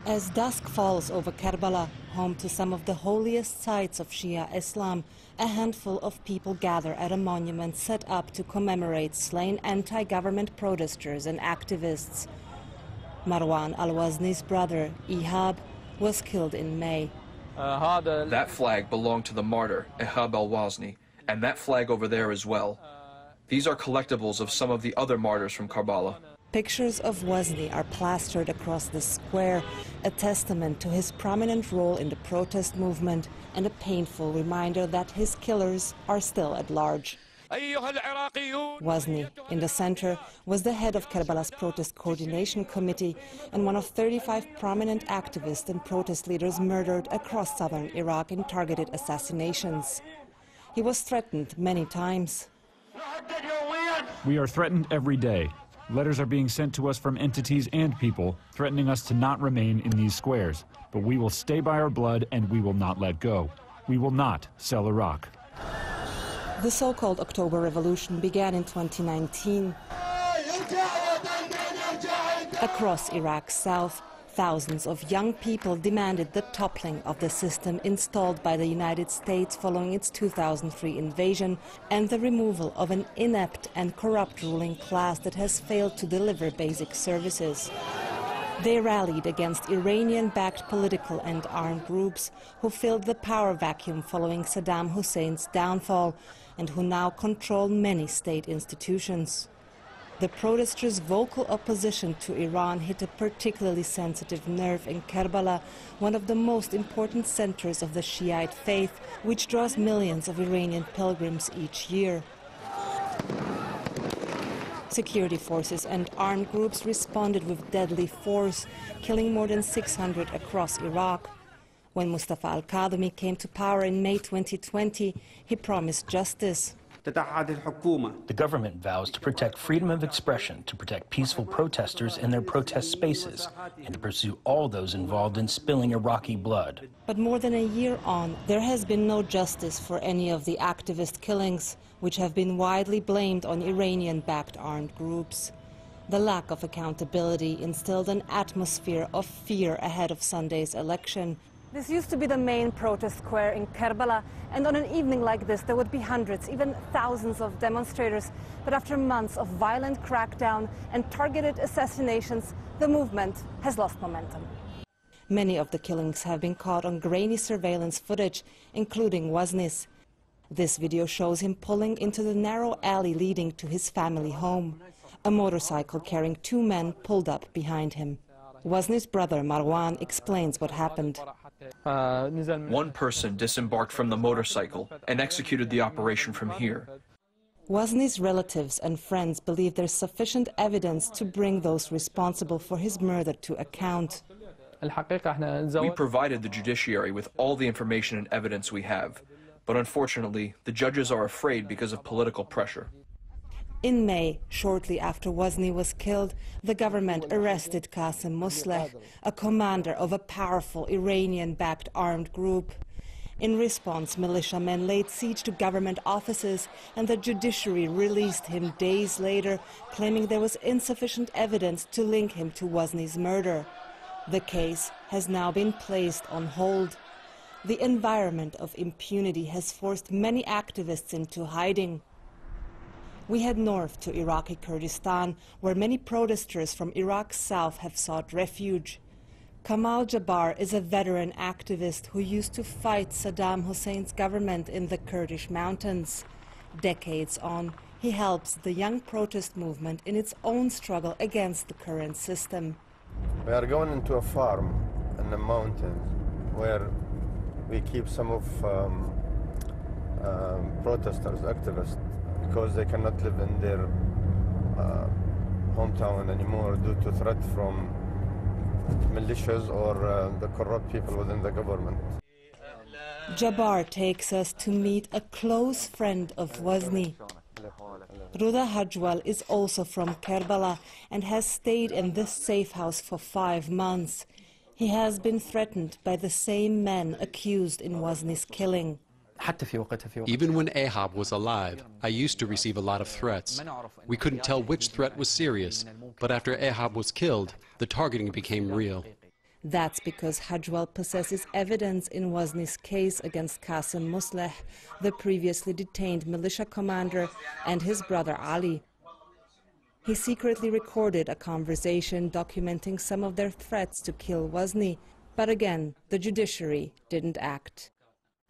As dusk falls over Karbala, home to some of the holiest sites of Shia Islam, a handful of people gather at a monument set up to commemorate slain anti-government protesters and activists. Marwan al-Wazni's brother, Ihab, was killed in May. That flag belonged to the martyr, Ihab al-Wazni, and that flag over there as well. These are collectibles of some of the other martyrs from Karbala. Pictures of Wazni are plastered across the square, a testament to his prominent role in the protest movement and a painful reminder that his killers are still at large. Wazni, in the center, was the head of Karbala's protest coordination committee and one of 35 prominent activists and protest leaders murdered across southern Iraq in targeted assassinations. He was threatened many times. We are threatened every day. Letters are being sent to us from entities and people threatening us to not remain in these squares. But we will stay by our blood and we will not let go. We will not sell Iraq. The so-called October Revolution began in 2019. Across Iraq's south, thousands of young people demanded the toppling of the system installed by the United States following its 2003 invasion and the removal of an inept and corrupt ruling class that has failed to deliver basic services. They rallied against Iranian-backed political and armed groups who filled the power vacuum following Saddam Hussein's downfall and who now control many state institutions. The protesters' vocal opposition to Iran hit a particularly sensitive nerve in Karbala, one of the most important centers of the Shiite faith, which draws millions of Iranian pilgrims each year. Security forces and armed groups responded with deadly force, killing more than 600 across Iraq. When Mustafa al-Kadhimi came to power in May 2020, he promised justice. The government vows to protect freedom of expression, to protect peaceful protesters in their protest spaces, and to pursue all those involved in spilling Iraqi blood. But more than a year on, there has been no justice for any of the activist killings, which have been widely blamed on Iranian-backed armed groups. The lack of accountability instilled an atmosphere of fear ahead of Sunday's election. This used to be the main protest square in Karbala, and on an evening like this there would be hundreds, even thousands of demonstrators. But after months of violent crackdown and targeted assassinations, the movement has lost momentum. Many of the killings have been caught on grainy surveillance footage, including Wazni's. This video shows him pulling into the narrow alley leading to his family home. A motorcycle carrying two men pulled up behind him. Wazni's brother Marwan explains what happened. One person disembarked from the motorcycle and executed the operation from here. Wazni's relatives and friends believe there's sufficient evidence to bring those responsible for his murder to account. We provided the judiciary with all the information and evidence we have, but unfortunately, the judges are afraid because of political pressure. In May, shortly after Wazni was killed, the government arrested Qasim Musleh, a commander of a powerful Iranian-backed armed group. In response, militiamen laid siege to government offices, and the judiciary released him days later, claiming there was insufficient evidence to link him to Wazni's murder. The case has now been placed on hold. The environment of impunity has forced many activists into hiding. We head north to Iraqi Kurdistan, where many protesters from Iraq's south have sought refuge. Kamal Jabbar is a veteran activist who used to fight Saddam Hussein's government in the Kurdish mountains. Decades on, he helps the young protest movement in its own struggle against the current system. We are going into a farm in the mountains where we keep some of protesters, activists, because they cannot live in their hometown anymore due to threat from militias or the corrupt people within the government. Jabbar takes us to meet a close friend of Wazni. Ruda Hajwal is also from Karbala and has stayed in this safe house for 5 months. He has been threatened by the same men accused in Wazni's killing. Even when Ihab was alive, I used to receive a lot of threats. We couldn't tell which threat was serious, but after Ihab was killed, the targeting became real. That's because Hajwal possesses evidence in Wazni's case against Qasim Musleh, the previously detained militia commander, and his brother Ali. He secretly recorded a conversation documenting some of their threats to kill Wazni, but again, the judiciary didn't act.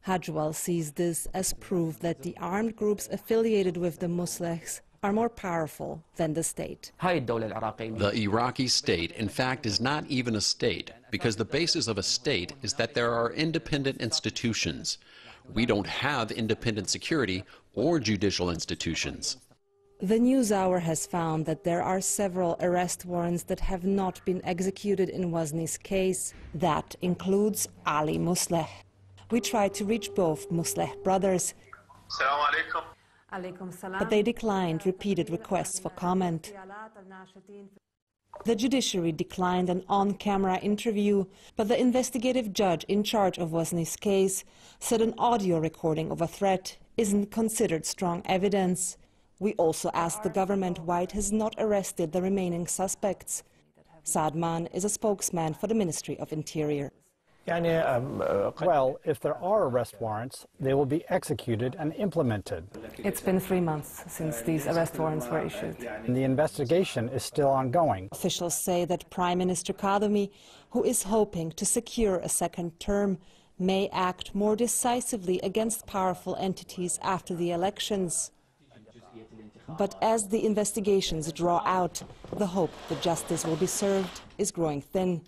Hajwal sees this as proof that the armed groups affiliated with the Muslehs are more powerful than the state. The Iraqi state, in fact, is not even a state, because the basis of a state is that there are independent institutions. We don't have independent security or judicial institutions. The NewsHour has found that there are several arrest warrants that have not been executed in Wazni's case. That includes Ali Musleh. We tried to reach both Musleh brothers, but they declined repeated requests for comment. The judiciary declined an on-camera interview, but the investigative judge in charge of Wazni's case said an audio recording of a threat isn't considered strong evidence. We also asked the government why it has not arrested the remaining suspects. Sadman is a spokesman for the Ministry of Interior. Well, if there are arrest warrants, they will be executed and implemented. It's been 3 months since these arrest warrants were issued. And the investigation is still ongoing. Officials say that Prime Minister Kadhimi, who is hoping to secure a second term, may act more decisively against powerful entities after the elections. But as the investigations draw out, the hope that justice will be served is growing thin.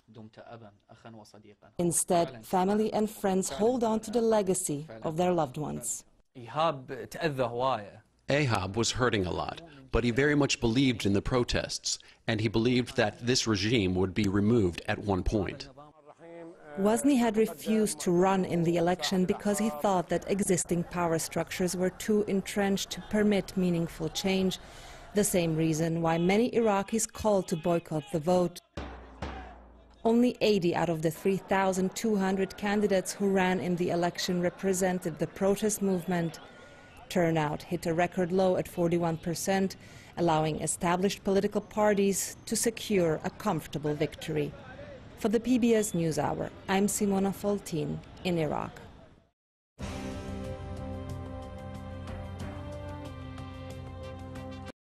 Instead, family and friends hold on to the legacy of their loved ones. Ahab was hurting a lot, but he very much believed in the protests, and he believed that this regime would be removed at one point. Wazni had refused to run in the election because he thought that existing power structures were too entrenched to permit meaningful change, the same reason why many Iraqis called to boycott the vote. Only 80 out of the 3,200 candidates who ran in the election represented the protest movement. Turnout hit a record low at 41%, allowing established political parties to secure a comfortable victory. For the PBS NewsHour, I'm Simona Foltin in Iraq.